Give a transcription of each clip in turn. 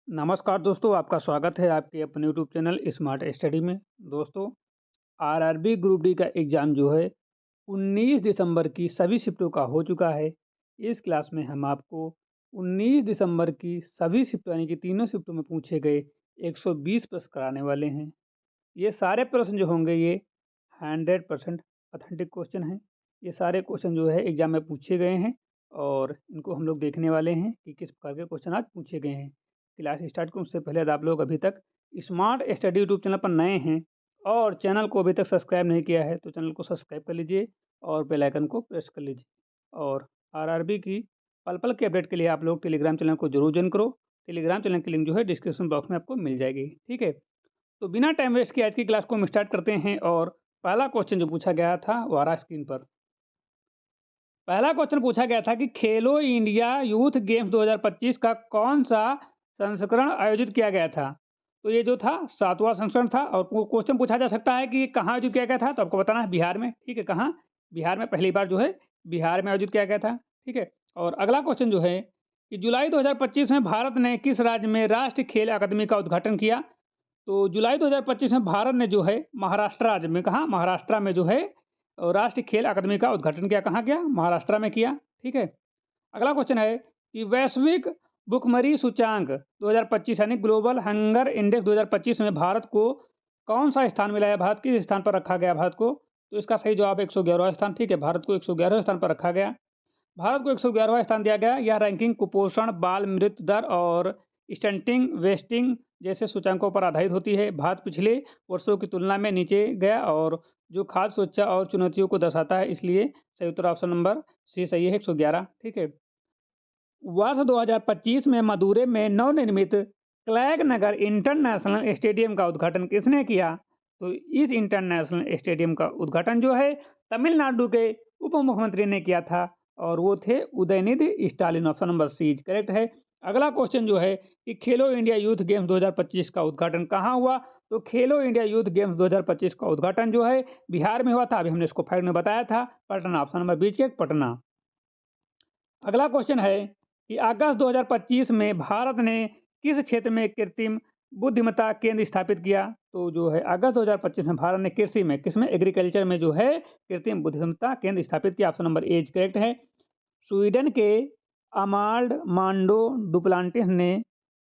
नमस्कार दोस्तों, आपका स्वागत है आपके अपने यूट्यूब चैनल स्मार्ट स्टडी में। दोस्तों, आरआरबी ग्रुप डी का एग्ज़ाम जो है 19 दिसंबर की सभी शिफ्टों का हो चुका है। इस क्लास में हम आपको 19 दिसंबर की सभी शिफ्टों यानी कि तीनों शिफ्टों में पूछे गए 120 प्रश्न कराने वाले हैं। ये सारे प्रश्न जो होंगे ये 100% ऑथेंटिक क्वेश्चन हैं। ये सारे क्वेश्चन जो है एग्ज़ाम में पूछे गए हैं और इनको हम लोग देखने वाले हैं कि किस प्रकार के क्वेश्चन आज पूछे गए हैं। क्लास स्टार्ट करूँ उससे पहले यदि आप लोग अभी तक स्मार्ट स्टडी यूट्यूब चैनल पर नए हैं और चैनल को अभी तक सब्सक्राइब नहीं किया है तो चैनल को सब्सक्राइब कर लीजिए और बेल आइकन को प्रेस कर लीजिए। और आरआरबी की पल-पल के अपडेट के लिए आप लोग टेलीग्राम चैनल को ज़रूर जॉइन करो। टेलीग्राम चैनल की लिंक जो है डिस्क्रिप्शन बॉक्स में आपको मिल जाएगी, ठीक है? तो बिना टाइम वेस्ट किए आज की क्लास को हम स्टार्ट करते हैं और पहला क्वेश्चन जो पूछा गया था वो आ रहा है स्क्रीन पर। पहला क्वेश्चन पूछा गया था कि खेलो इंडिया यूथ गेम्स 2025 का कौन-सा संस्करण आयोजित किया गया था? तो ये जो था 7वां संस्करण था और वो क्वेश्चन पूछा जा सकता है कि ये कहाँ आयोजित किया गया था? तो आपको बताना है बिहार में, ठीक है? कहाँ? बिहार में पहली बार जो है बिहार में आयोजित किया गया था, ठीक है? और अगला क्वेश्चन जो है कि जुलाई 2025 में भारत ने किस राज्य में राष्ट्रीय खेल अकादमी का उद्घाटन किया? तो जुलाई 2025 में भारत ने जो है महाराष्ट्र राज्य में कहा महाराष्ट्र में जो है राष्ट्रीय खेल अकादमी का उद्घाटन किया। कहाँ किया? महाराष्ट्र में किया, ठीक है। अगला क्वेश्चन है कि वैश्विक भुखमरी सूचांक 2025 यानी ग्लोबल हंगर इंडेक्स 2025 में भारत को कौन सा स्थान मिला है? भारत किस स्थान पर रखा गया भारत को? तो इसका सही जवाब 111वां स्थान, ठीक है। भारत को 111वें स्थान पर रखा गया। भारत को 111वां स्थान दिया गया। यह रैंकिंग कुपोषण, बाल मृत्यु दर और स्टंटिंग, वेस्टिंग जैसे सूचकांकों पर आधारित होती है। भारत पिछले वर्षों की तुलना में नीचे गया और जो खाद्य सुरक्षा और चुनौतियों को दर्शाता है, इसलिए सही उत्तर ऑप्शन नंबर सी सही है 111, ठीक है। वर्ष 2025 में मदुरै में नवनिर्मित क्लैग नगर इंटरनेशनल स्टेडियम का उद्घाटन किसने किया? तो इस इंटरनेशनल स्टेडियम का उद्घाटन जो है तमिलनाडु के उप मुख्यमंत्री ने किया था और वो थे Udhayanidhi Stalin. Option number C correct है। अगला क्वेश्चन जो है कि खेलो इंडिया यूथ गेम्स 2025 का उद्घाटन कहाँ हुआ? तो खेलो इंडिया यूथ गेम्स 2025 का उद्घाटन जो है बिहार में हुआ था। अभी हमने इसको फाइल में बताया था, पटना। ऑप्शन नंबर बीच के पटना। अगला क्वेश्चन है कि अगस्त 2025 में भारत ने किस क्षेत्र में कृत्रिम बुद्धिमत्ता केंद्र स्थापित किया? तो जो है अगस्त 2025 में भारत ने कृषि में किसमें एग्रीकल्चर में जो है कृत्रिम बुद्धिमत्ता केंद्र स्थापित किया। ऑप्शन नंबर ए करेक्ट है। स्वीडन के अमाल्ड मांडो डुप्लांटिस ने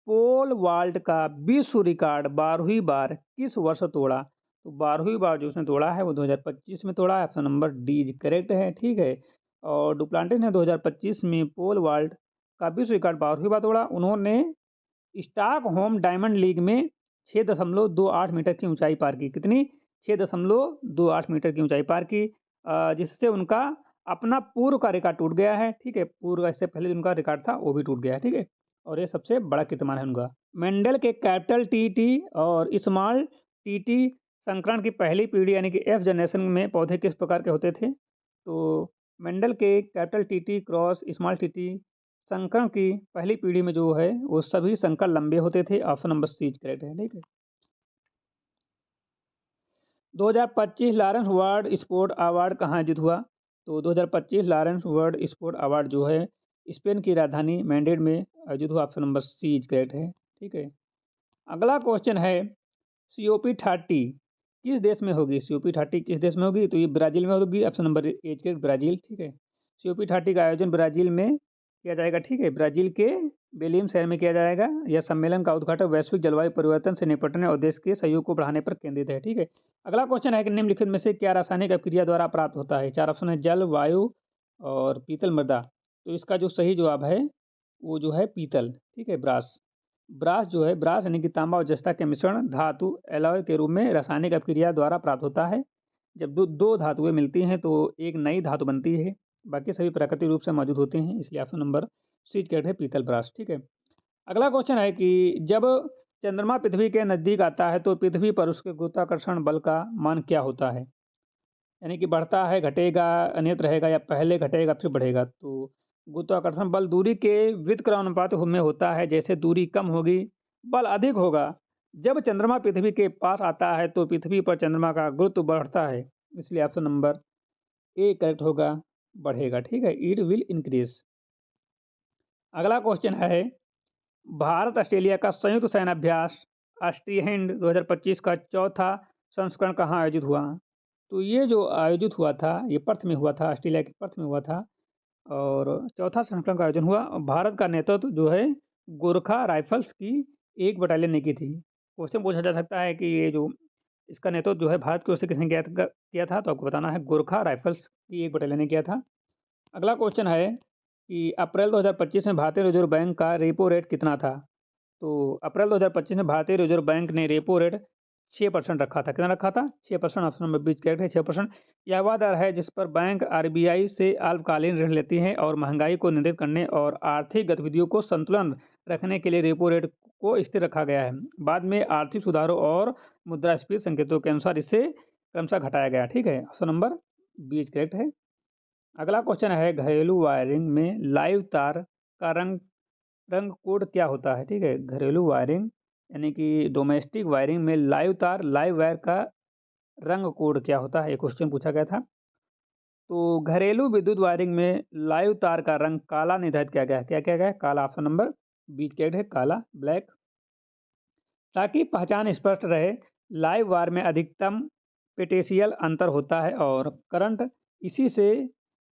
पोल वाल्ट का विश्व रिकॉर्ड 12वीं बार किस वर्ष तोड़ा? तो 12वीं बार जो उसने तोड़ा है वो 2025 में तोड़ा है। ऑप्शन नंबर डी करेक्ट है, ठीक है। और डुप्लांटिस ने 2025 में पोल वाल्ट का विश्व रिकॉर्ड 12वीं बार तोड़ा। उन्होंने स्टॉकहोम डायमंड लीग में 6.28 मीटर की ऊंचाई पार की। कितनी? 6.28 मीटर की ऊंचाई पार की, जिससे उनका अपना पूर्व का रिकॉर्ड टूट गया है, ठीक है। पूर्व इससे पहले जो उनका रिकॉर्ड था वो भी टूट गया है, ठीक है। और ये सबसे बड़ा कीर्तिमान है उनका। मेंडल के कैपिटल टी और स्मॉल टी संकरण की पहली पीढ़ी यानी कि एफ जनरेशन में पौधे किस प्रकार के होते थे? तो मेंडल के capital T cross small T संकर की पहली पीढ़ी में जो है वो सभी संकर लंबे होते थे। ऑप्शन नंबर सी करेक्ट है, ठीक है। 2025 लॉरेंस वर्ल्ड स्पोर्ट अवार्ड कहाँ आयोजित हुआ? तो 2025 लॉरेंस वर्ल्ड स्पोर्ट अवार्ड जो है स्पेन की राजधानी मैड्रिड में आयोजित हुआ। ऑप्शन नंबर सी करेक्ट है, ठीक है। अगला क्वेश्चन है COP30 किस देश में होगी? COP30 किस देश में होगी? तो ये ब्राज़ील में होगी। Option number A correct, Brazil, ठीक है। COP30 का आयोजन ब्राज़ील में किया जाएगा, ठीक है। ब्राज़ील के बेलिम शहर में किया जाएगा। यह सम्मेलन का उद्घाटन वैश्विक जलवायु परिवर्तन से निपटने और देश के सहयोग को बढ़ाने पर केंद्रित है, ठीक है। अगला क्वेश्चन है कि निम्नलिखित में से क्या रासायनिक अभिक्रिया द्वारा प्राप्त होता है? 4 ऑप्शन है जल, वायु और पीतल मृदा। तो इसका जो सही जवाब है वो जो है पीतल, ठीक है, ब्रास। ब्रास जो है ब्रास यानी कि तांबा और जस्ता के मिश्रण धातु एलॉय के रूप में रासायनिक अभिक्रिया द्वारा प्राप्त होता है। जब दो धातुएं मिलती हैं तो एक नई धातु बनती है। बाकी सभी प्राकृतिक रूप से मौजूद होते हैं, इसलिए ऑप्शन नंबर सी करेक्ट है, पीतल ब्रास, ठीक है। अगला क्वेश्चन है कि जब चंद्रमा पृथ्वी के नजदीक आता है तो पृथ्वी पर उसके गुरुत्वाकर्षण बल का मान क्या होता है? यानी कि बढ़ता है, घटेगा, अनियत रहेगा या पहले घटेगा फिर बढ़ेगा? तो गुरुत्वाकर्षण बल दूरी के व्युत्क्रमानुपात में होता है। जैसे दूरी कम होगी बल अधिक होगा। जब चंद्रमा पृथ्वी के पास आता है तो पृथ्वी पर चंद्रमा का गुरुत्व बढ़ता है, इसलिए ऑप्शन नंबर ए करेक्ट होगा, बढ़ेगा, ठीक है। It will increase. अगला क्वेश्चन है भारत ऑस्ट्रेलिया का संयुक्त सैन्य अभ्यास ऑस्ट्रियन 2025 का चौथा संस्करण कहाँ आयोजित हुआ? तो ये जो आयोजित हुआ था, ये पर्थ में हुआ था, ऑस्ट्रेलिया के पर्थ में हुआ था और चौथा संस्करण का आयोजन हुआ। भारत का नेतृत्व जो है गोरखा राइफल्स की एक बटालियन ने की थी। क्वेश्चन पूछा जा सकता है कि ये जो इसका नेतृत्व जो है भारत की ओर से किसने किया था? तो आपको बताना है गोरखा राइफल्स की एक बटालियन ने किया था। अगला क्वेश्चन है कि अप्रैल 2025 में भारतीय रिजर्व बैंक का रेपो रेट कितना था? तो अप्रैल 2025 में भारतीय रिजर्व बैंक ने रेपो रेट 6% रखा था। कितना रखा था? 6%। ऑप्शन नंबर बी करेक्ट है, 6%। यह वह दर है जिस पर बैंक आरबीआई से अल्पकालीन ऋण लेती है और महंगाई को नियंत्रित करने और आर्थिक गतिविधियों को संतुलन रखने के लिए रेपो रेट को स्थिर रखा गया है। बाद में आर्थिक सुधारों और मुद्रास्फीति संकेतों के अनुसार इसे क्रमशः घटाया गया। ठीक है, ऑप्शन नंबर बी करेक्ट है। अगला क्वेश्चन है घरेलू वायरिंग में लाइव तार का रंग रंग कोड क्या होता है? ठीक है, घरेलू वायरिंग यानी कि डोमेस्टिक वायरिंग में लाइव तार लाइव वायर का रंग कोड क्या होता है? ये क्वेश्चन पूछा गया था। तो घरेलू विद्युत वायरिंग में लाइव तार का रंग काला निर्धारित किया गया है। क्या किया गया है? काला। ऑप्शन नंबर बी करेक्ट है, काला, ब्लैक। ताकि पहचान स्पष्ट रहे, लाइव वायर में अधिकतम पोटेंशियल अंतर होता है और करंट इसी से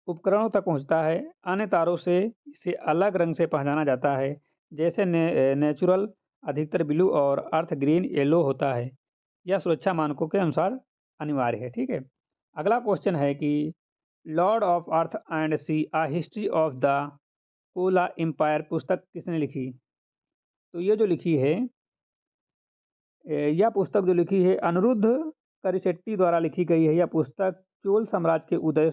उपकरणों तक पहुंचता है। अन्य तारों से इसे अलग रंग से पहचाना जाता है, जैसे नेचुरल अधिकतर ब्लू और अर्थ ग्रीन येलो होता है। यह सुरक्षा मानकों के अनुसार अनिवार्य है। ठीक है, अगला क्वेश्चन है कि lord of earth and sea a history of the Chola empire पुस्तक किसने लिखी? तो ये जो लिखी है यह पुस्तक जो लिखी है अनिरुद्ध करिशेट्टी द्वारा लिखी गई है। यह पुस्तक चोल साम्राज्य के उदय,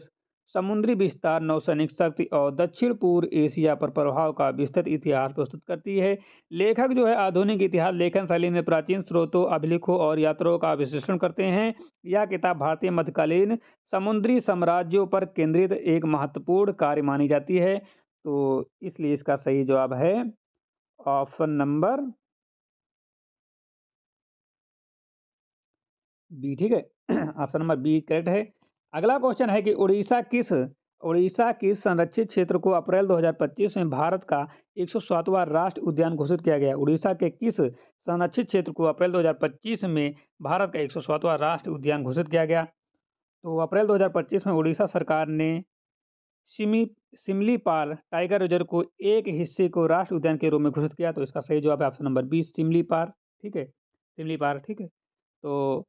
समुद्री विस्तार, नौसैनिक शक्ति और दक्षिण पूर्व एशिया पर प्रभाव का विस्तृत इतिहास प्रस्तुत करती है। लेखक जो है आधुनिक इतिहास लेखन शैली में प्राचीन स्रोतों, अभिलेखों और यात्राओं का विश्लेषण करते हैं। यह किताब भारतीय मध्यकालीन समुद्री साम्राज्यों पर केंद्रित एक महत्वपूर्ण कार्य मानी जाती है। तो इसलिए इसका सही जवाब है ऑप्शन नंबर बी। ठीक है, ऑप्शन नंबर बी करेक्ट है। अगला क्वेश्चन है कि उड़ीसा किस संरक्षित क्षेत्र को अप्रैल 2025 में भारत का 107वां राष्ट्रीय उद्यान घोषित किया गया? उड़ीसा के किस संरक्षित क्षेत्र को अप्रैल 2025 में भारत का 107वां राष्ट्रीय उद्यान घोषित किया गया? तो अप्रैल 2025 में उड़ीसा सरकार ने सिमी सिमलीपाल टाइगर रिजर्व को एक हिस्से को राष्ट्रीय उद्यान के रूप में घोषित किया। तो इसका सही जवाब है ऑप्शन नंबर बी, सिमलीपाल। ठीक है, सिमलीपाल। ठीक है, तो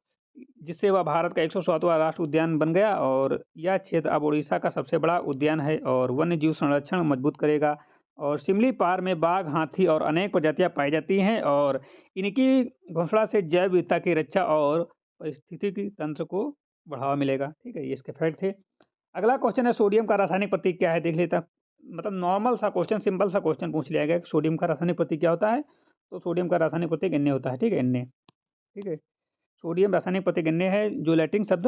जिससे वह भारत का 107वां राष्ट्रीय उद्यान बन गया और यह क्षेत्र अब उड़ीसा का सबसे बड़ा उद्यान है और वन्य जीव संरक्षण मजबूत करेगा। और सिमलीपाल में बाघ, हाथी और अनेक प्रजातियां पाई जाती हैं और इनकी घोषणा से जैव विविधता की रक्षा और पारिस्थितिकी तंत्र को बढ़ावा मिलेगा। ठीक है, ये इसके फैक्ट थे। अगला क्वेश्चन है सोडियम का रासायनिक प्रतीक क्या है? देख लेता, मतलब नॉर्मल सा क्वेश्चन, सिंपल सा क्वेश्चन पूछ लिया गया कि सोडियम का रासायनिक प्रतीक क्या होता है? तो सोडियम का रासायनिक प्रतीक Na होता है। ठीक है, Na। ठीक है, सोडियम रासायनिक प्रतीक Na है जो लैटिन शब्द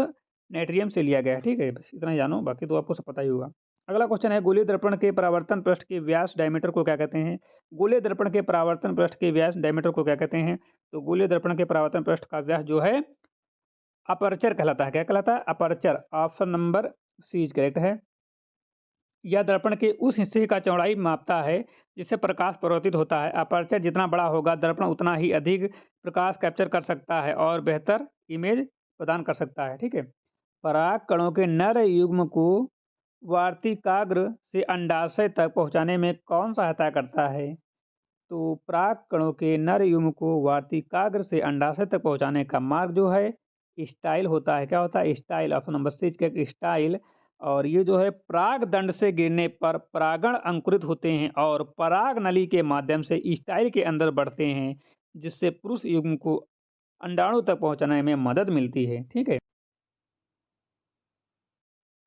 नाइट्रियम से लिया गया है। ठीक है, बस इतना ही जानो, बाकी तो आपको सब पता ही होगा। अगला क्वेश्चन है गोलीय दर्पण के परावर्तन पृष्ठ के व्यास डायमीटर को क्या कहते हैं? गोलीय दर्पण के परावर्तन पृष्ठ के व्यास डायमीटर को क्या कहते हैं? तो गोलीय दर्पण के परावर्तन पृष्ठ का व्यास जो है अपर्चर कहलाता है। क्या कहलाता है? Aperture. Option number C is correct है। यह दर्पण के उस हिस्से का चौड़ाई मापता है जिससे प्रकाश परावर्तित होता है। अपर्चर जितना बड़ा होगा दर्पण उतना ही अधिक प्रकाश कैप्चर कर सकता है और बेहतर इमेज प्रदान कर सकता है। ठीक है, पराग कणों के नर युग्म को वार्तिकाग्र से अंडाशय तक पहुंचाने में कौन सहायता करता है? तो पराग कणों के नर युग्म को वार्तिकाग्र से अंडाशय तक पहुंचाने का मार्ग जो है स्टाइल होता है। क्या होता है? स्टाइल। ऑप्शन नंबर सी के स्टाइल। और ये जो है पराग दंड से गिरने पर परागण अंकुरित होते हैं और पराग नली के माध्यम से स्टाइल के अंदर बढ़ते हैं, जिससे पुरुष युग्म को अंडाणु तक पहुंचाने में मदद मिलती है। ठीक है,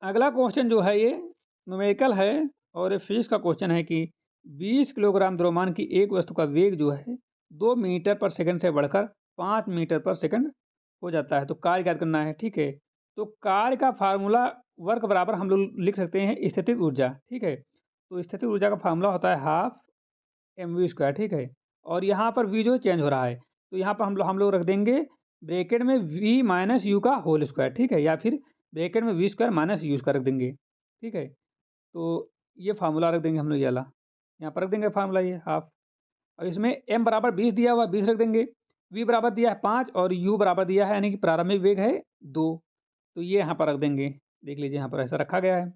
अगला क्वेश्चन जो है ये न्यूमेरिकल है और ये फिजिक्स का क्वेश्चन है कि 20 किलोग्राम द्रव्यमान की एक वस्तु का वेग जो है 2 मीटर पर सेकंड से बढ़कर 5 मीटर पर सेकंड हो जाता है। तो कार्य ज्ञात करना है। ठीक है, तो कार्य का फार्मूला वर्क बराबर हम लोग लिख सकते हैं स्थितिज ऊर्जा। ठीक है, तो स्थितिज ऊर्जा का फार्मूला होता है हाफ mv²। ठीक है, और यहाँ पर v जो चेंज हो रहा है तो यहाँ पर हम लोग रख देंगे ब्रैकेट में v माइनस यू का होल स्क्वायर। ठीक है, या फिर ब्रैकेट में v² माइनस यू स्क्वायर रख देंगे। ठीक है, तो ये फार्मूला रख देंगे हम लोग, ये वाला यहाँ पर रख देंगे फार्मूला, ये हाफ और इसमें m बराबर 20 दिया हुआ है, 20 रख देंगे। v बराबर दिया है 5 और u बराबर दिया है, यानी कि प्रारंभिक वेग है 2, तो ये यहाँ पर रख देंगे। देख लीजिए यहाँ पर ऐसा रखा गया है।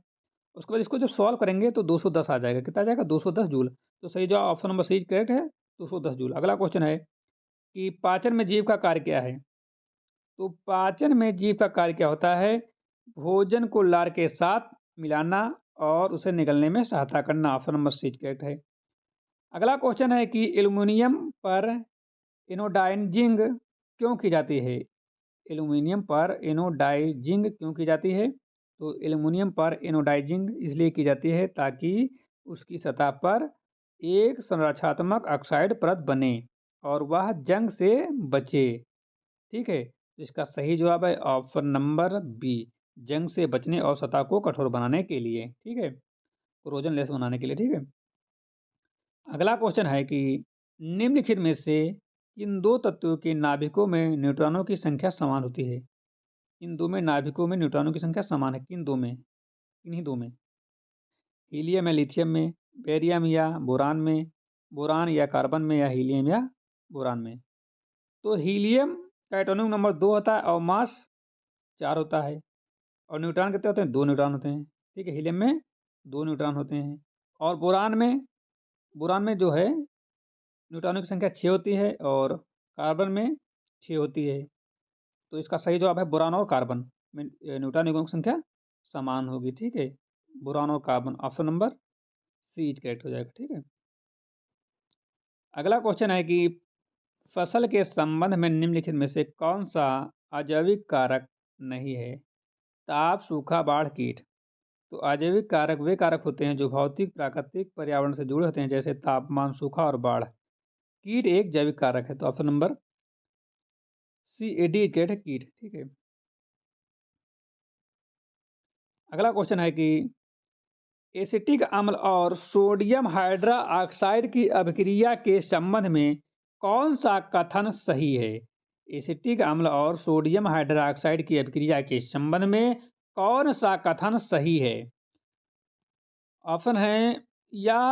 उसके बाद इसको जब सॉल्व करेंगे तो 210 आ जाएगा। कितना आ जाएगा? 210 जूल। तो सही जवाब ऑप्शन नंबर सी करेक्ट है, 210 जूल। अगला क्वेश्चन है कि पाचन में जीव का कार्य क्या है? तो पाचन में जीव का कार्य क्या होता है? भोजन को लार के साथ मिलाना और उसे निगलने में सहायता करना। ऑप्शन नंबर सी करेक्ट है। अगला क्वेश्चन है कि एल्युमिनियम पर एनोडाइजिंग क्यों की जाती है? एल्युमिनियम पर एनोडाइजिंग क्यों की जाती है? तो एल्युमिनियम पर एनोडाइजिंग इसलिए की जाती है ताकि उसकी सतह पर एक संरक्षात्मक ऑक्साइड परत बने और वह जंग से बचे। ठीक है, तो इसका सही जवाब है ऑप्शन नंबर बी, जंग से बचने और सतह को कठोर बनाने के लिए। ठीक है, कोरोजन लेस बनाने के लिए। ठीक है, अगला क्वेश्चन है कि निम्नलिखित में से किन दो तत्वों के नाभिकों में न्यूट्रॉनों की संख्या समान होती है? इन दो में नाभिकों में न्यूट्रॉनों की संख्या समान है। किन दो में? किन्हीं दो में, हीलियम या लिथियम में, बेरियम या बोरान में, बोरान या कार्बन में, या हीलियम या बोरान में। तो हीलियम का एटॉमिक नंबर 2 होता है और मास 4 होता है, और न्यूट्रॉन कितने होते हैं? 2 न्यूट्रॉन होते हैं। ठीक है, हीलियम में 2 न्यूट्रॉन होते हैं, और बोरान में जो है न्यूट्रॉनों की संख्या 6 होती है और कार्बन में 6 होती है। तो इसका सही जवाब है बोरान और कार्बन में न्यूट्रॉन युग्मों की संख्या समान होगी। ठीक है, बोरान और carbon, option number C correct हो जाएगा। ठीक है, अगला क्वेश्चन है कि फसल के संबंध में निम्नलिखित में से कौन सा अजैविक कारक नहीं है? ताप, सूखा, बाढ़, कीट। तो अजैविक कारक वे कारक होते हैं जो भौतिक, प्राकृतिक, पर्यावरण से जुड़े होते हैं, जैसे तापमान, सूखा और बाढ़। कीट एक जैविक कारक है, तो option number C A D है कीट। ठीक है, अगला क्वेश्चन है कि एसिटिक अम्ल और सोडियम हाइड्रा ऑक्साइड की अभिक्रिया के संबंध में कौन सा कथन सही है? एसिटिक अम्ल और सोडियम हाइड्रा ऑक्साइड की अभिक्रिया के संबंध में कौन सा कथन सही है? ऑप्शन है या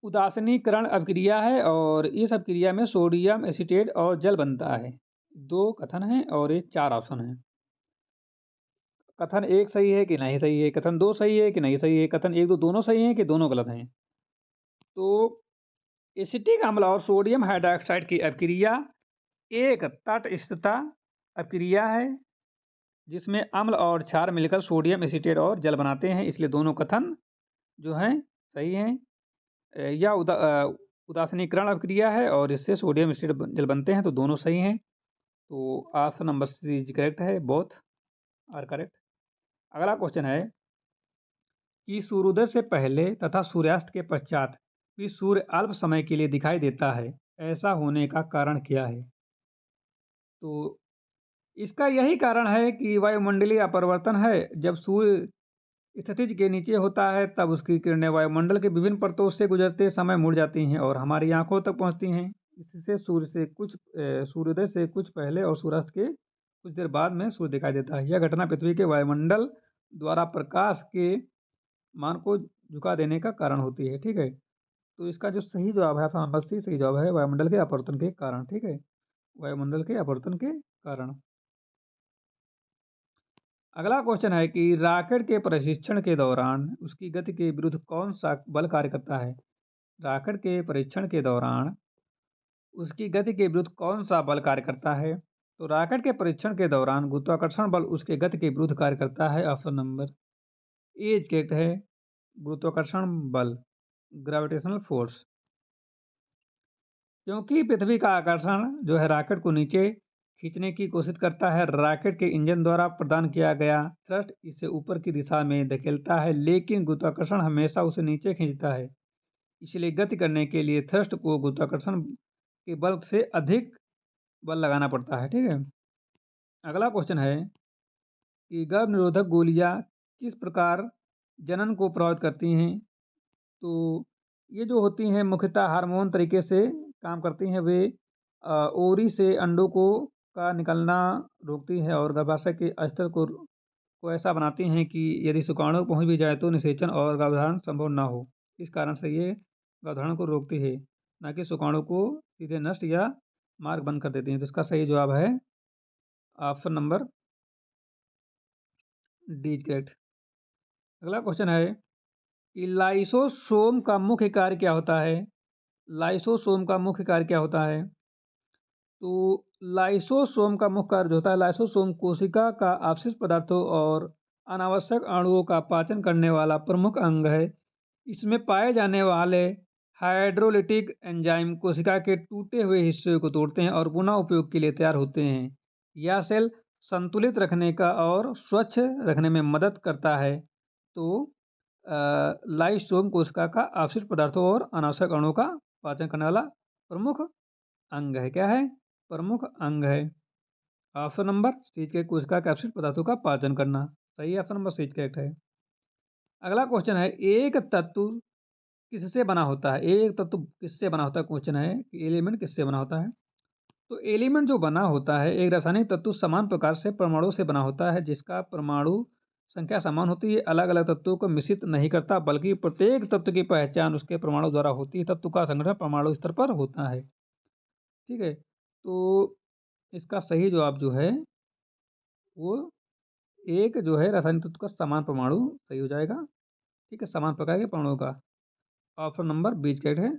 उदासीनीकरण अभिक्रिया है और इस अभिक्रिया में सोडियम एसीटेट और जल बनता है। 2 कथन हैं और ये 4 ऑप्शन हैं। कथन 1 सही है कि नहीं सही है, कथन 2 सही है कि नहीं सही है, कथन 1, 2 दोनों सही हैं कि दोनों गलत हैं। तो एसिटिक अम्ल और सोडियम हाइड्रोक्साइड की अभिक्रिया एक तटस्थता अभिक्रिया है, जिसमें अम्ल और क्षार मिलकर सोडियम एसीटेट और जल बनाते हैं, इसलिए दोनों कथन जो हैं सही हैं। या उदासीनीकरण अभिक्रिया है और इससे सोडियम एसिटेट जल बनते हैं, तो दोनों सही हैं। तो ऑप्शन नंबर सी करेक्ट है, बोथ आर करेक्ट। अगला क्वेश्चन है कि सूर्योदय से पहले तथा सूर्यास्त के पश्चात भी सूर्य अल्प समय के लिए दिखाई देता है, ऐसा होने का कारण क्या है? तो इसका यही कारण है कि वायुमंडलीय अपरिवर्तन है। जब सूर्य स्थितिज के नीचे होता है तब उसकी किरणें वायुमंडल के विभिन्न परतों से गुजरते समय मुड़ जाती हैं और हमारी आंखों तक पहुंचती हैं। इससे सूर्योदय से कुछ पहले और सूर्यास्त के कुछ देर बाद में सूर्य दिखाई देता है। यह घटना पृथ्वी के वायुमंडल द्वारा प्रकाश के मान को झुका देने का कारण होती है। ठीक है, तो इसका जो सही जवाब है, नंबर सी सही जवाब है, वायुमंडल के अपवर्तन के कारण। ठीक है, वायुमंडल के अपवर्तन के कारण। अगला क्वेश्चन है कि रॉकेट के प्रशिक्षण के दौरान उसकी गति के विरुद्ध कौन सा बल कार्य करता है? रॉकेट के परीक्षण के दौरान उसकी गति के विरुद्ध कौन सा बल कार्य करता है? तो रॉकेट के परीक्षण के दौरान गुरुत्वाकर्षण बल उसके गति के विरुद्ध कार्य करता है। ऑप्शन नंबर ए कहते हैं गुरुत्वाकर्षण बल, ग्रेविटेशनल फोर्स। क्योंकि पृथ्वी का आकर्षण जो है रॉकेट को नीचे खींचने की कोशिश करता है, रॉकेट के इंजन द्वारा प्रदान किया गया थ्रस्ट इसे ऊपर की दिशा में धकेलता है, लेकिन गुरुत्वाकर्षण हमेशा उसे नीचे खींचता है। इसलिए गति करने के लिए थ्रस्ट को गुरुत्वाकर्षण के बल से अधिक बल लगाना पड़ता है। ठीक है, अगला क्वेश्चन है कि गर्भ निरोधक गोलियां किस प्रकार जनन को प्रभावित करती हैं? तो ये जो होती हैं मुख्यतः हार्मोन तरीके से काम करती हैं। वे ओवरी से अंडों का निकलना रोकती है और गर्भाशय के स्तर को ऐसा बनाती हैं कि यदि शुक्राणु पहुंच भी जाए तो निषेचन और गर्भधारण संभव ना हो। इस कारण से ये गर्भधारण को रोकती है। ना कि शुक्राणु को सीधे नष्ट या मार्ग बंद कर देती हैं। तो इसका सही जवाब है ऑप्शन नंबर डी करेक्ट। अगला क्वेश्चन है कि लाइसोसोम का मुख्य कार्य क्या होता है? लाइसोसोम का मुख्य कार्य क्या होता है? तो लाइसोसोम का मुख्य कार्य जो होता है, लाइसोसोम कोशिका का अपशिष्ट पदार्थों और अनावश्यक अणुओं का पाचन करने वाला प्रमुख अंग है। इसमें पाए जाने वाले हाइड्रोलिटिक एंजाइम कोशिका के टूटे हुए हिस्से को तोड़ते हैं और पुनः उपयोग के लिए तैयार होते हैं। यह सेल संतुलित रखने का और स्वच्छ रखने में मदद करता है। तो लाइसोम कोशिका का अपशिष्ट पदार्थों और अनावश्यक अणुओं का पाचन करने वाला प्रमुख अंग है। क्या है? प्रमुख अंग है। ऑप्शन नंबर सी के कोशिका के अपशिष्ट पदार्थों का पाचन करना सही है। ऑप्शन नंबर सी करेक्ट है। अगला क्वेश्चन है एक तत्व किससे बना होता है? एक तत्व किससे बना होता है? क्वेश्चन है कि एलिमेंट किससे बना होता है? तो एलिमेंट जो बना होता है एक रासायनिक तत्व समान प्रकार से परमाणु से बना होता है, जिसका परमाणु संख्या समान होती है, अलग अलग तत्वों को मिश्रित नहीं करता, बल्कि प्रत्येक तत्व की पहचान उसके परमाणु द्वारा होती है। तत्व का संगठन परमाणु स्तर पर होता है। ठीक है, तो इसका सही जवाब जो है वो एक जो है रासायनिक तत्व का समान परमाणु सही हो जाएगा। ठीक है, समान प्रकार के परमाणु का ऑप्शन नंबर बीच करेक्ट है,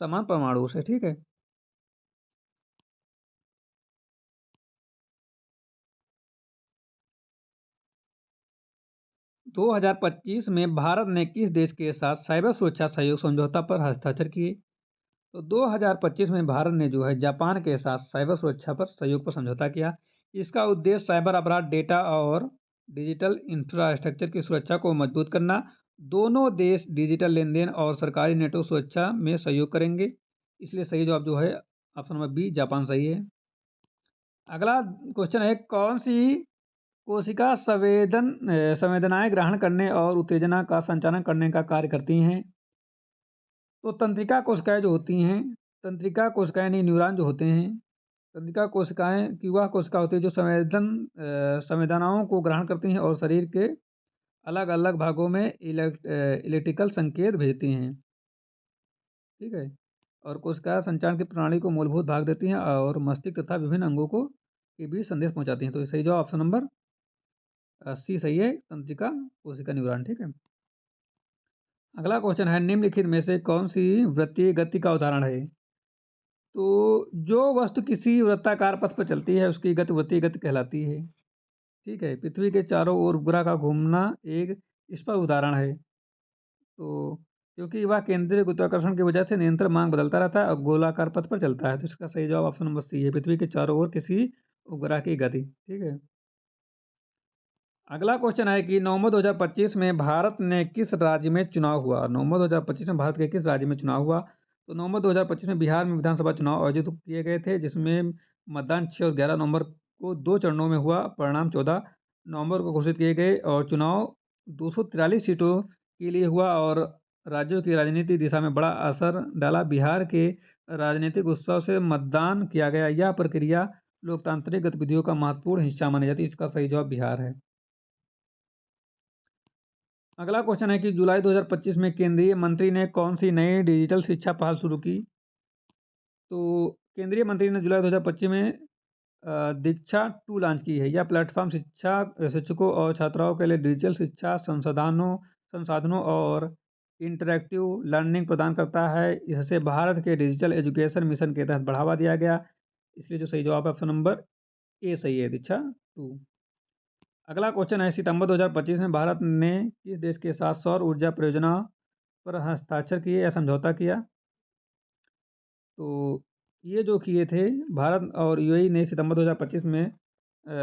समान परमाणु से। ठीक है, 2025 में भारत ने किस देश के साथ साइबर सुरक्षा सहयोग समझौता पर हस्ताक्षर किए? तो 2025 में भारत ने जो है जापान के साथ साइबर सुरक्षा पर सहयोग पर समझौता किया। इसका उद्देश्य साइबर अपराध, डेटा और डिजिटल इंफ्रास्ट्रक्चर की सुरक्षा को मजबूत करना। दोनों देश डिजिटल लेन देन और सरकारी नेटवर्क सुरक्षा में सहयोग करेंगे। इसलिए सही जवाब जो है ऑप्शन नंबर बी जापान सही है। अगला क्वेश्चन है कौन सी कोशिका संवेदनाएं ग्रहण करने और उत्तेजना का संचालन करने का कार्य करती हैं? तो तंत्रिका कोशिकाएं जो होती हैं, तंत्रिका कोशिकाएं नहीं, न्यूरॉन जो होते हैं, तंत्रिका कोशिकाएं की वह कोशिका होती है जो संवेदनाओं को ग्रहण करती हैं और शरीर के अलग अलग भागों में इलेक्ट्रिकल संकेत भेजती हैं। ठीक है, और कोशिका संचारण की प्रणाली को मूलभूत भाग देती हैं और मस्तिष्क तथा विभिन्न अंगों को के बीच संदेश पहुंचाती हैं। तो सही जवाब ऑप्शन नंबर सी सही है, तंत्रिका कोशिका न्यूरॉन। ठीक है, अगला क्वेश्चन है निम्नलिखित में से कौन सी वृत्तीय गति का उदाहरण है? तो जो वस्तु किसी वृत्ताकार पथ पर चलती है उसकी गति वृत्तीय गति कहलाती है। ठीक है, पृथ्वी के चारों ओर उपग्रह का घूमना एक इस पर उदाहरण है। तो क्योंकि वह केंद्रीय गुरुत्वाकर्षण की वजह से निरंतर मांग बदलता रहता है और गोलाकार पथ पर चलता है। तो इसका सही जवाब ऑप्शन नंबर सी है, पृथ्वी के चारों ओर किसी उपग्रह की गति। ठीक है, अगला क्वेश्चन है कि नवंबर 2025 में भारत ने किस राज्य में चुनाव हुआ? नवंबर 2025 में भारत के किस राज्य में चुनाव हुआ? तो नवंबर 2025 में बिहार में विधानसभा चुनाव आयोजित किए गए थे, जिसमें मतदान 6 और 11 नवंबर को 2 चरणों में हुआ। परिणाम 14 नवंबर को घोषित किए गए और चुनाव 243 सीटों के लिए हुआ और राज्यों की राजनीतिक दिशा में बड़ा असर डाला। बिहार के राजनीतिक उत्सव से मतदान किया गया। यह प्रक्रिया लोकतांत्रिक गतिविधियों का महत्वपूर्ण हिस्सा मानी जाती है। इसका सही जवाब बिहार है। अगला क्वेश्चन है कि जुलाई 2025 में केंद्रीय मंत्री ने कौन सी नई डिजिटल शिक्षा पहल शुरू की? तो केंद्रीय मंत्री ने जुलाई 2025 में दीक्षा 2 लॉन्च की है। यह प्लेटफॉर्म शिक्षकों और छात्राओं के लिए डिजिटल शिक्षा संसाधनों और इंटरैक्टिव लर्निंग प्रदान करता है। इससे भारत के डिजिटल एजुकेशन मिशन के तहत बढ़ावा दिया गया। इसलिए जो सही जवाब है ऑप्शन नंबर ए सही है, दीक्षा 2। अगला क्वेश्चन है सितंबर 2025 में भारत ने किस देश के साथ सौर ऊर्जा परियोजना पर हस्ताक्षर किए या समझौता किया? तो ये जो किए थे भारत और यूएई ने सितंबर 2025 में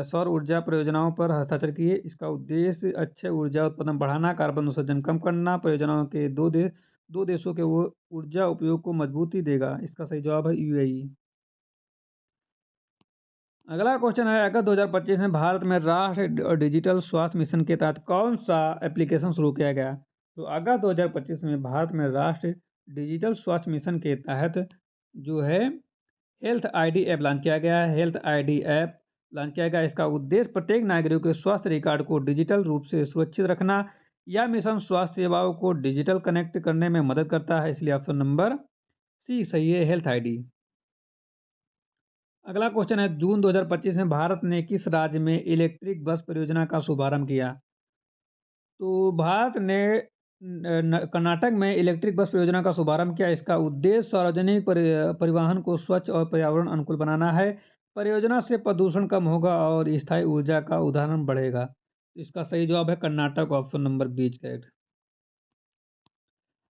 सौर ऊर्जा परियोजनाओं पर हस्ताक्षर किए। इसका उद्देश्य अच्छे ऊर्जा उत्पादन बढ़ाना, कार्बन उत्सर्जन कम करना, परियोजनाओं के दो देशों के वो ऊर्जा उपयोग को मजबूती देगा। इसका सही जवाब है यूएई। अगला क्वेश्चन है अगस्त 2025 में भारत में राष्ट्रीय डिजिटल स्वास्थ्य मिशन के तहत कौन सा एप्लीकेशन शुरू किया गया? तो अगस्त 2025 में भारत में राष्ट्रीय डिजिटल स्वास्थ्य मिशन के तहत जो है हेल्थ आईडी ऐप लॉन्च किया गया है। हेल्थ आईडी ऐप लॉन्च किया गया। इसका उद्देश्य प्रत्येक नागरिक के स्वास्थ्य रिकॉर्ड को डिजिटल रूप से सुरक्षित रखना। यह मिशन स्वास्थ्य सेवाओं को डिजिटल कनेक्ट करने में मदद करता है। इसलिए ऑप्शन नंबर सी सही है, हेल्थ आईडी। अगला क्वेश्चन है, जून 2025 में भारत ने किस राज्य में इलेक्ट्रिक बस परियोजना का शुभारंभ किया? तो भारत ने कर्नाटक में इलेक्ट्रिक बस परियोजना का शुभारंभ किया। इसका उद्देश्य सार्वजनिक परिवहन को स्वच्छ और पर्यावरण अनुकूल बनाना है। परियोजना से प्रदूषण कम होगा और स्थायी ऊर्जा का उदाहरण बढ़ेगा। इसका सही जवाब है Karnataka, option number B correct.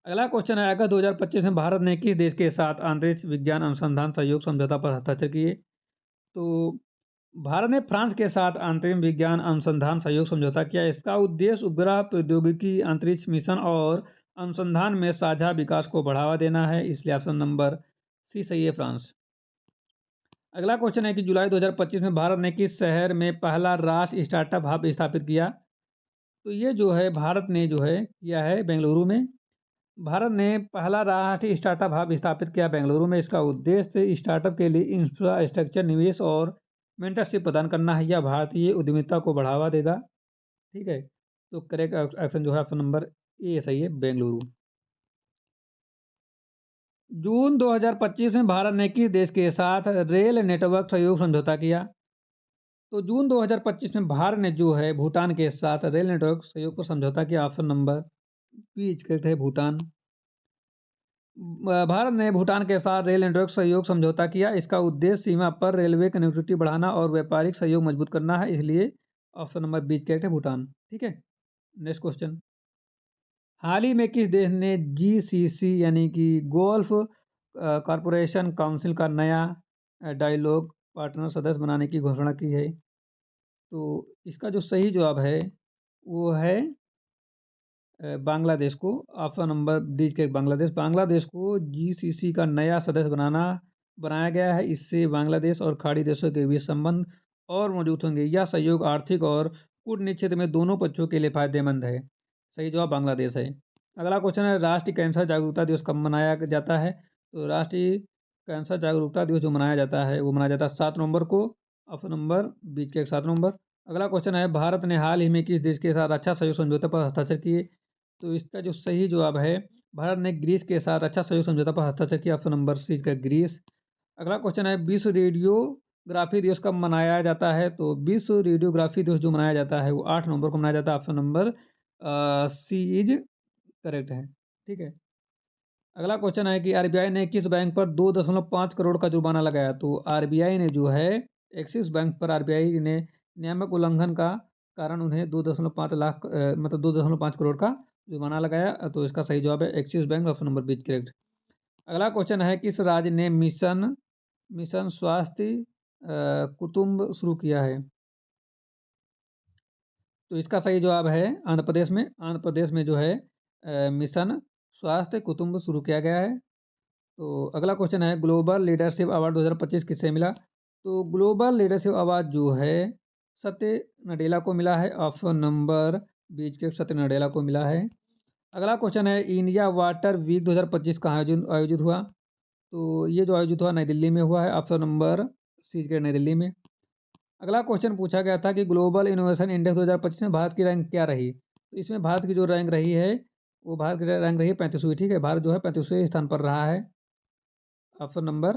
अगला क्वेश्चन है, अगस्त 2025 में भारत ने किस देश के साथ अंतरिक्ष विज्ञान अनुसंधान सहयोग समझौता पर हस्ताक्षर किए? तो भारत ने फ्रांस के साथ अंतरिक्ष विज्ञान अनुसंधान सहयोग समझौता किया। इसका उद्देश्य उपग्रह प्रौद्योगिकी, अंतरिक्ष मिशन और अनुसंधान में साझा विकास को बढ़ावा देना है। इसलिए ऑप्शन नंबर सी सही है, फ्रांस। अगला क्वेश्चन है कि जुलाई 2025 में भारत ने किस शहर में पहला राष्ट्रीय स्टार्टअप हब स्थापित किया? तो ये जो है भारत ने जो है किया है बेंगलुरु में। भारत ने पहला राष्ट्रीय स्टार्टअप हब स्थापित किया बेंगलुरु में। इसका उद्देश्य स्टार्टअप के लिए इंफ्रास्ट्रक्चर निवेश और मेंटरशिप प्रदान करना है। यह भारतीय उद्यमिता को बढ़ावा देगा। ठीक है, तो करेक्ट ऑप्शन जो है ऑप्शन नंबर ए सही है, बेंगलुरु। जून 2025 में भारत ने किस देश के साथ रेल नेटवर्क सहयोग समझौता किया? तो जून 2025 में भारत ने जो है भूटान के साथ रेल नेटवर्क सहयोग पर समझौता किया। ऑप्शन नंबर बी करेक्ट है, भूटान। भारत ने भूटान के साथ रेल नेटवर्क सहयोग समझौता किया। इसका उद्देश्य सीमा पर रेलवे कनेक्टिविटी बढ़ाना और व्यापारिक सहयोग मजबूत करना है। इसलिए ऑप्शन नंबर बी करेक्ट है, भूटान। ठीक है, नेक्स्ट क्वेश्चन। हाल ही में किस देश ने जीसीसी यानी कि गोल्फ कॉरपोरेशन काउंसिल का नया डायलॉग पार्टनर सदस्य बनाने की घोषणा की है? तो इसका जो सही जवाब है वो है बांग्लादेश को। ऑप्शन नंबर डी के बांग्लादेश। बांग्लादेश को जीसीसी का नया सदस्य बनाया गया है। इससे बांग्लादेश और खाड़ी देशों के बीच संबंध और मजबूत होंगे। यह सहयोग आर्थिक और कूटनीतिक क्षेत्र में दोनों पक्षों के लिए फायदेमंद है। सही जवाब बांग्लादेश है। अगला क्वेश्चन है, राष्ट्रीय कैंसर जागरूकता दिवस कब मनाया जाता है? तो राष्ट्रीय कैंसर जागरूकता दिवस जो मनाया जाता है वो मनाया जाता है 7 नवंबर को। ऑप्शन नंबर बीच के 7 नवंबर। अगला क्वेश्चन है, भारत ने हाल ही में किस देश के साथ रक्षा सहयोग समझौते पर हस्ताक्षर किए? तो इसका जो सही जवाब है, भारत ने ग्रीस के साथ रक्षा सहयोग समझौता पर हस्ताक्षर किया। ऑप्शन नंबर सी का ग्रीस। अगला क्वेश्चन है, विश्व रेडियोग्राफी दिवस कब मनाया जाता है? तो विश्व रेडियोग्राफी दिवस जो मनाया जाता है वो 8 नवंबर को मनाया जाता है। Option number C is correct है। ठीक है, अगला क्वेश्चन है कि आरबीआई ने किस बैंक पर 2.5 करोड़ का जुर्माना लगाया? तो आरबीआई ने जो है एक्सिस बैंक पर आरबीआई ने नियामक उल्लंघन का कारण उन्हें 2.5 लाख मतलब 2.5 करोड़ का जुर्माना लगाया। तो इसका सही जवाब है Axis Bank, option number B correct. अगला क्वेश्चन है, किस राज्य ने मिशन मिशन स्वास्थ्य कुटुंब शुरू किया है? तो इसका सही जवाब है आंध्र प्रदेश में। आंध्र प्रदेश में जो है मिशन स्वास्थ्य कुटुंब शुरू किया गया है। तो अगला क्वेश्चन है, ग्लोबल लीडरशिप अवार्ड 2025 किससे मिला? तो ग्लोबल लीडरशिप अवार्ड जो है सत्य नडेला को मिला है। ऑप्शन नंबर बीच के सत्य नडेला को मिला है। अगला क्वेश्चन है, इंडिया वाटर वीक 2025 कहाँ आयोजित हुआ? तो ये जो आयोजित हुआ नई दिल्ली में हुआ है। ऑप्शन नंबर सी के नई दिल्ली में। अगला क्वेश्चन पूछा गया था कि ग्लोबल इनोवेशन इंडेक्स 2025 में भारत की रैंक क्या रही? तो इसमें भारत की जो रैंक रही है वो भारत की रैंक रही है 35वीं। ठीक है, भारत जो है 35वें स्थान पर रहा है। ऑप्शन नंबर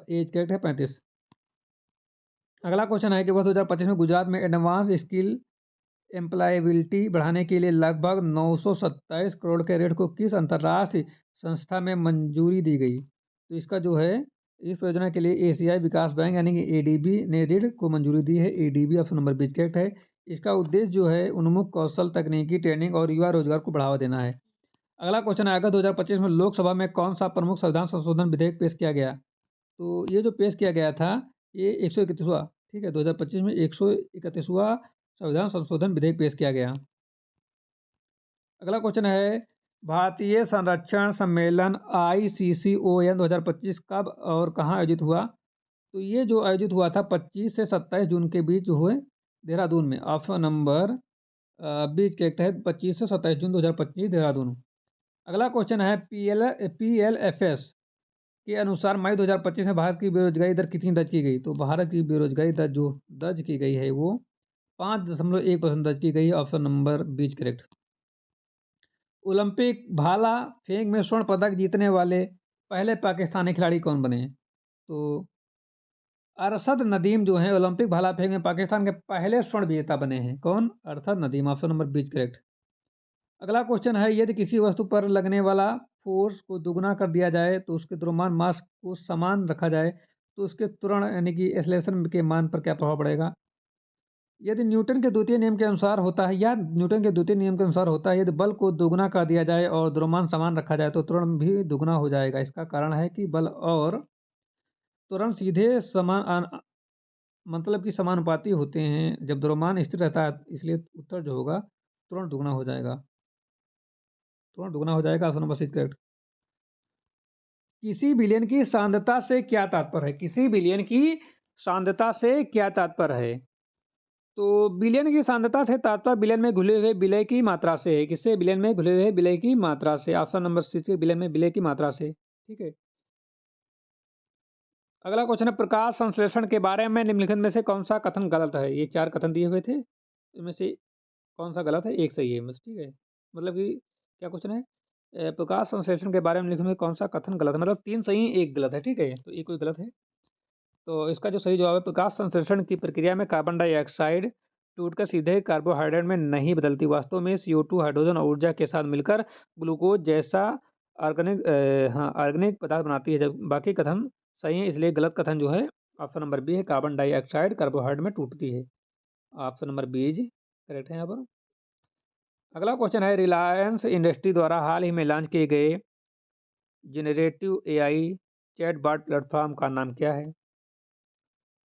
एज करेक्ट है, 35। अगला क्वेश्चन है कि वर्ष 2025 में गुजरात में एडवांस स्किल एम्प्लॉयबिलिटी बढ़ाने के लिए लगभग 927 करोड़ के ऋण को किस अंतर्राष्ट्रीय संस्था में मंजूरी दी गई? तो इसका जो है इस परियोजना के लिए एशियाई विकास बैंक यानी कि एडीबी ने ऋण को मंजूरी दी है। एडीबी ऑप्शन नंबर बीच करेक्ट है। इसका उद्देश्य जो है उन्मुख कौशल, तकनीकी ट्रेनिंग और युवा रोजगार को बढ़ावा देना है। अगला क्वेश्चन है, अगस्त 2025 में लोकसभा में कौन सा प्रमुख संविधान संशोधन विधेयक पेश किया गया? तो ये जो पेश किया गया था ये 131वां, ठीक है, 2025 में 131वां संविधान संशोधन विधेयक पेश किया गया। अगला क्वेश्चन है, भारतीय संरक्षण सम्मेलन ICCON 2025 कब और कहाँ आयोजित हुआ? तो ये जो आयोजित हुआ था 25 से 27 जून के बीच हुए देहरादून में। ऑप्शन नंबर बीच के तहत 25 से 27 जून 2025 देहरादून। अगला क्वेश्चन है, PLFS के अनुसार मई 2025 में भारत की बेरोजगारी दर कितनी दर्ज की गई? तो भारत की बेरोजगारी दर जो दर्ज की गई है वो 5.1% दर्ज की गई है। ऑप्शन नंबर बीच करेक्ट। ओलंपिक भाला फेंक में स्वर्ण पदक जीतने वाले पहले पाकिस्तानी खिलाड़ी कौन बने? तो अरशद नदीम जो हैं ओलंपिक भाला फेंक में पाकिस्तान के पहले स्वर्ण विजेता बने हैं। कौन? Arshad Nadeem. Option number B correct. अगला क्वेश्चन है, यदि किसी वस्तु पर लगने वाला फोर्स को दुगना कर दिया जाए तो उसके द्रव्यमान मास को समान रखा जाए तो उसके त्वरण यानी कि एक्सेलरेशन के मान पर क्या प्रभाव पड़ेगा? यदि न्यूटन के द्वितीय नियम के अनुसार होता है, या न्यूटन के द्वितीय नियम के अनुसार होता है, यदि बल को दोगुना कर दिया जाए और द्रव्यमान समान रखा जाए तो त्वरण भी दुगना हो जाएगा। इसका कारण है कि बल और त्वरण सीधे मतलब कि समानुपाती होते हैं जब द्रव्यमान स्थिर रहता है, इसलिए उत्तर जो होगा त्वरण दुगना हो जाएगा। त्वरण दुगना हो जाएगा। Option number C correct. किसी विलयन की सांद्रता से क्या तात्पर्य है? किसी विलयन की सांद्रता से क्या तात्पर्य है? तो विलयन की सांद्रता से तात्पर्य विलयन में घुले हुए विलय की मात्रा से है। किससे? विलयन में घुले हुए विलय की मात्रा से। ऑप्शन नंबर सी से विलयन में विलय की मात्रा से। ठीक है। अगला क्वेश्चन है, प्रकाश संश्लेषण के बारे में निम्नलिखित में से कौन सा कथन गलत है? ये 4 कथन दिए हुए थे, इनमें से कौन सा गलत है? एक सही है बस। ठीक है, मतलब कि क्या क्वेश्चन है, प्रकाश संश्लेषण के बारे में लिखे में कौन सा कथन गलत है, मतलब 3 सही एक गलत है। ठीक है, तो एक कोई गलत है। तो इसका जो सही जवाब है, प्रकाश संश्लेषण की प्रक्रिया में कार्बन डाइऑक्साइड टूटकर सीधे कार्बोहाइड्रेट में नहीं बदलती। वास्तव में CO2 हाइड्रोजन और ऊर्जा के साथ मिलकर ग्लूकोज जैसा ऑर्गेनिक पदार्थ बनाती है, जब बाकी कथन सही है। इसलिए गलत कथन जो है ऑप्शन नंबर बी है, कार्बन डाइऑक्साइड कार्बोहाइड्रेट में टूटती है। Option number B is correct है यहाँ पर। अगला क्वेश्चन है, रिलायंस इंडस्ट्री द्वारा हाल ही में लॉन्च किए गए जेनरेटिव AI चैटबॉट प्लेटफॉर्म का नाम क्या है?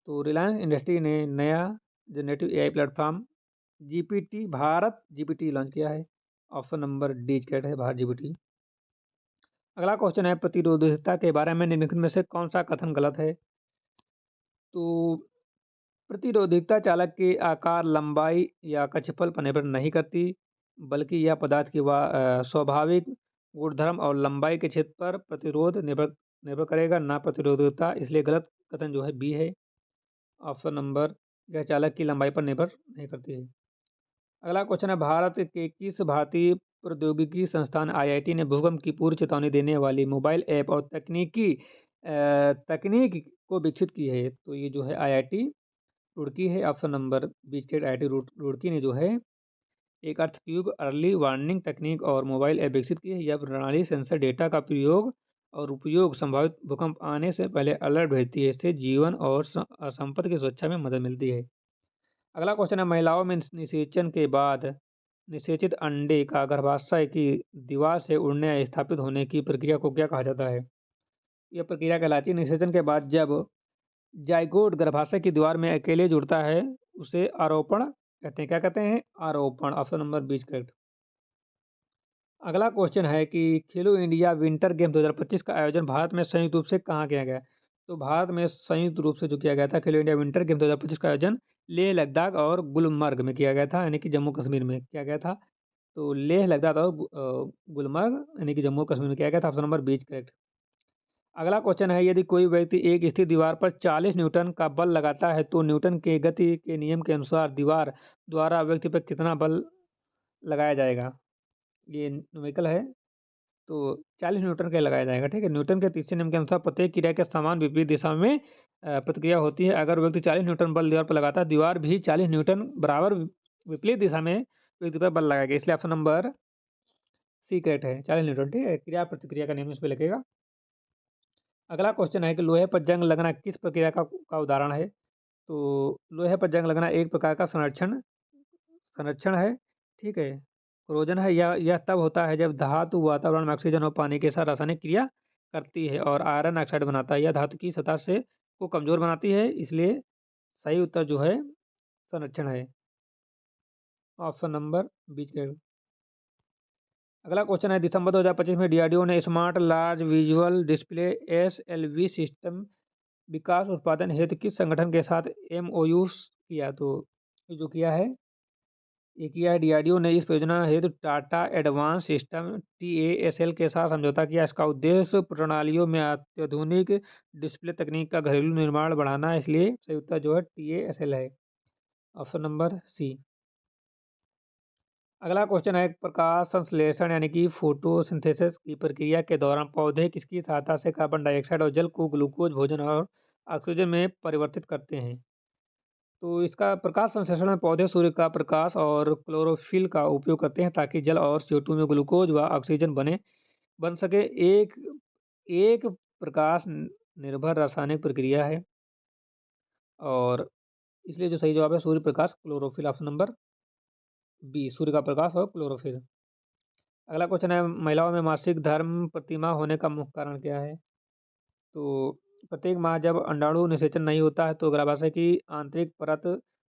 तो रिलायंस इंडस्ट्री ने नया generative AI platform Bharat GPT launch किया है। ऑप्शन नंबर डी करेक्ट है, भारत GPT। अगला क्वेश्चन है, प्रतिरोधकता के बारे में निम्नलिखित में से कौन सा कथन गलत है? तो प्रतिरोधकता चालक के आकार, लंबाई या क्षेत्रफल पर निर्भर नहीं करती, बल्कि यह पदार्थ की स्वाभाविक गुणधर्म और लंबाई के क्षेत्र पर प्रतिरोध निर्भर निर्भर करेगा, ना प्रतिरोधकता। इसलिए गलत कथन जो है बी है, ऑप्शन नंबर। यह चालक की लंबाई पर निर्भर नहीं करती है। अगला क्वेश्चन है, भारत के किस भारतीय प्रौद्योगिकी संस्थान IIT ने भूकंप की पूर्व चेतावनी देने वाली मोबाइल ऐप और तकनीक को विकसित की है? तो ये जो है IIT रुड़की है। Option number B state IIT Roorkee ने जो है एक अर्थ क्यूब अर्ली वार्निंग तकनीक और मोबाइल ऐप विकसित की है। यह प्रणाली सेंसर डेटा का प्रयोग और उपयोग संभावित भूकंप आने से पहले अलर्ट भेजती है। इससे जीवन और संपत्ति की सुरक्षा में मदद मिलती है। अगला क्वेश्चन है, महिलाओं में निषेचन के बाद निषेचित अंडे का गर्भाशय की दीवार से उड़ने या स्थापित होने की प्रक्रिया को क्या कहा जाता है? यह प्रक्रिया कहलाती है निषेचन के बाद जब जाइगोट गर्भाशय की दीवार में अकेले जुड़ता है, उसे आरोपण कहते हैं। क्या कहते हैं? आरोपण। Option number 20 correct. अगला क्वेश्चन है कि खेलो इंडिया विंटर गेम 2025 का आयोजन भारत में संयुक्त रूप से कहाँ किया गया? तो भारत में संयुक्त रूप से जो किया गया था, खेलो इंडिया विंटर गेम 2025 का आयोजन लेह लद्दाख और गुलमर्ग में किया गया था, यानी कि जम्मू कश्मीर में किया गया था। तो लेह लद्दाख और गुलमर्ग यानी कि जम्मू कश्मीर में किया गया था। Option number 20 correct. अगला क्वेश्चन है, यदि कोई व्यक्ति एक स्थिर दीवार पर 40 न्यूटन का बल लगाता है तो न्यूटन के गति के नियम के अनुसार दीवार द्वारा व्यक्ति पर कितना बल लगाया जाएगा? ये न्यूमेरिकल है, तो 40 न्यूटन का लगाया जाएगा। ठीक है, न्यूटन के तीसरे नियम के अनुसार प्रत्येक क्रिया के समान विपरीत दिशा में प्रतिक्रिया होती है। अगर व्यक्ति 40 न्यूटन बल दीवार पर लगाता है, दीवार भी 40 न्यूटन बराबर विपरीत दिशा में व्यक्ति पर बल लगाएगा। इसलिए ऑप्शन नंबर सी करेक्ट है, 40 न्यूटन। ठीक है, क्रिया प्रतिक्रिया का नियम इस पर लगेगा। अगला क्वेश्चन है कि लोहे पर जंग लगना किस प्रक्रिया का उदाहरण है? तो लोहे पर जंग लगना एक प्रकार का संरक्षण संरक्षण है। ठीक है, क्रोजन है। यह तब होता है जब धातु वातावरण में ऑक्सीजन और पानी के साथ रासायनिक क्रिया करती है और आयरन ऑक्साइड बनाता है। यह धातु की सतह से को कमजोर बनाती है, इसलिए सही उत्तर जो है संरक्षण है। ऑप्शन नंबर 20 के। अगला क्वेश्चन है, दिसंबर 2025 में DRDO ने smart large visual display SLV system विकास उत्पादन हेतु किस संगठन के साथ MOU किया? तो ये जो किया है, ये किया है DRDO ने इस परियोजना हेतु टाटा एडवांस सिस्टम TASL के साथ समझौता किया। इसका उद्देश्य प्रणालियों में अत्याधुनिक डिस्प्ले तकनीक का घरेलू निर्माण बढ़ाना है, इसलिए सही उत्तर जो है TASL है। Option number C. अगला क्वेश्चन है प्रकाश संश्लेषण यानी कि फोटोसिंथेसिस की प्रक्रिया के दौरान पौधे किसकी सहायता से कार्बन डाइऑक्साइड और जल को ग्लूकोज भोजन और ऑक्सीजन में परिवर्तित करते हैं। तो इसका प्रकाश संश्लेषण में पौधे सूर्य का प्रकाश और क्लोरोफिल का उपयोग करते हैं ताकि जल और CO2 में ग्लूकोज व ऑक्सीजन बन सके। एक एक प्रकाश निर्भर रासायनिक प्रक्रिया है और इसलिए जो सही जवाब है Surya Prakash chlorophyll, option number B, सूर्य का प्रकाश और क्लोरोफिल। अगला क्वेश्चन है महिलाओं में मासिक धर्म प्रतिमा होने का मुख्य कारण क्या है? तो प्रत्येक माह जब अंडाणु निषेचन नहीं होता है तो गर्भाशय की आंतरिक परत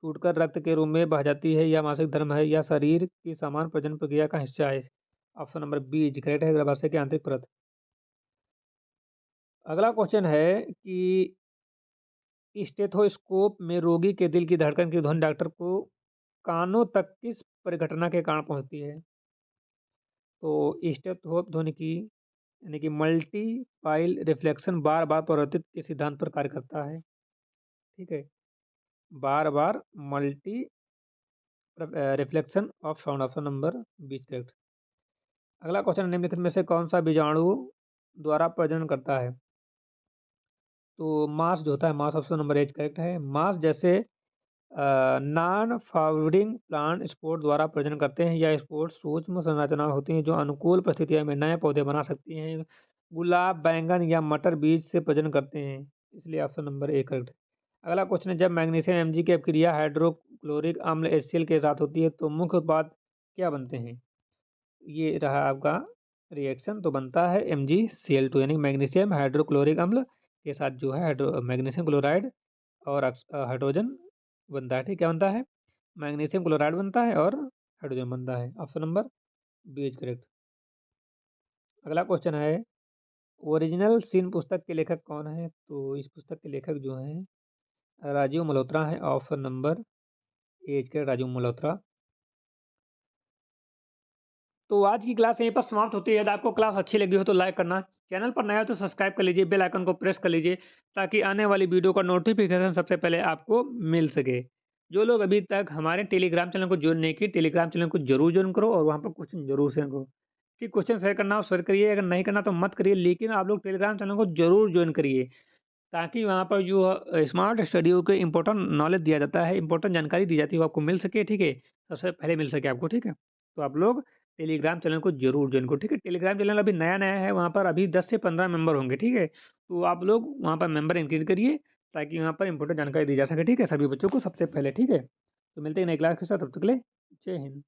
टूटकर रक्त के रूप में बह जाती है। यह मासिक धर्म है या शरीर की समान प्रजनन प्रक्रिया का हिस्सा है? Option number B is correct है, गर्भाशय की आंतरिक परत। अगला क्वेश्चन है कि स्टेथोस्कोप में रोगी के दिल की धड़कन की ध्वनि डॉक्टर को कानों तक किस परिघटना के कारण पहुंचती है? तो स्टेथोस्कोप ध्वनि की यानी कि मल्टीपाइल रिफ्लेक्शन बार-बार परावर्तित के सिद्धांत पर कार्य करता है, ठीक है? बार-बार multi reflection of sound, option number B is correct. अगला क्वेश्चन निम्नलिखित में से कौन-सा बीजाणु द्वारा प्रजनन करता है? तो मांस जो होता है, मांस option number A is correct है। मांस जैसे नॉन फ्लावरिंग प्लांट स्पोर द्वारा प्रजनन करते हैं। यह स्पोर सूक्ष्म संरचना होती हैं जो अनुकूल परिस्थितियों में नए पौधे बना सकती हैं। गुलाब, बैंगन या मटर बीज से प्रजनन करते हैं, इसलिए ऑप्शन नंबर ए करेक्ट है। अगला क्वेश्चन है जब मैग्नीशियम Mg की अपक्रिया हाइड्रोक्लोरिक अम्ल HCl के साथ होती है तो मुख्य उत्पाद क्या बनते हैं? ये रहा आपका रिएक्शन, तो बनता है MgCl2 यानी मैग्नीशियम हाइड्रोक्लोरिक अम्ल के साथ जो है मैग्नीशियम क्लोराइड और हाइड्रोजन बनता है, ठीक, क्या बनता है? मैग्नीशियम क्लोराइड बनता है और हाइड्रोजन बनता है, option number B is correct. अगला क्वेश्चन है ओरिजिनल सिन पुस्तक के लेखक कौन है? तो इस पुस्तक के लेखक जो हैं राजीव मल्होत्रा हैं, option number A is correct, Rajiv Malhotra. तो आज की क्लास यहीं पर समाप्त होती है। यदि आपको क्लास अच्छी लगी हो तो लाइक करना, चैनल पर नया हो तो सब्सक्राइब कर लीजिए, बेल आइकन को प्रेस कर लीजिए ताकि आने वाली वीडियो का नोटिफिकेशन सबसे पहले आपको मिल सके। जो लोग अभी तक हमारे टेलीग्राम चैनल को ज्वाइन नहीं किए, टेलीग्राम चैनल को जरूर ज्वाइन करो और वहाँ पर क्वेश्चन जरूर शेयर करो। कि क्वेश्चन शेयर करना हो शेयर करिए, अगर नहीं करना तो मत करिए, लेकिन आप लोग टेलीग्राम चैनल को जरूर ज्वाइन करिए ताकि वहाँ पर जो स्मार्ट स्टडी के इम्पोर्टेंट नॉलेज दिया जाता है, इम्पोर्टेंट जानकारी दी जाती है वो आपको मिल सके, ठीक है? सबसे पहले मिल सके आपको, ठीक है? तो आप लोग टेलीग्राम चैनल को ज़रूर जॉइन करो, ठीक है? टेलीग्राम चैनल अभी नया-नया है, वहाँ पर अभी 10 से 15 मेंबर होंगे, ठीक है? तो आप लोग वहाँ पर मेंबर इंक्रीज़ करिए ताकि वहाँ पर इम्पोर्टेंट जानकारी दी जा सके, ठीक है? सभी बच्चों को सबसे पहले, ठीक है? तो मिलते हैं नई क्लास के साथ, तब तक के लिए जय हिंद।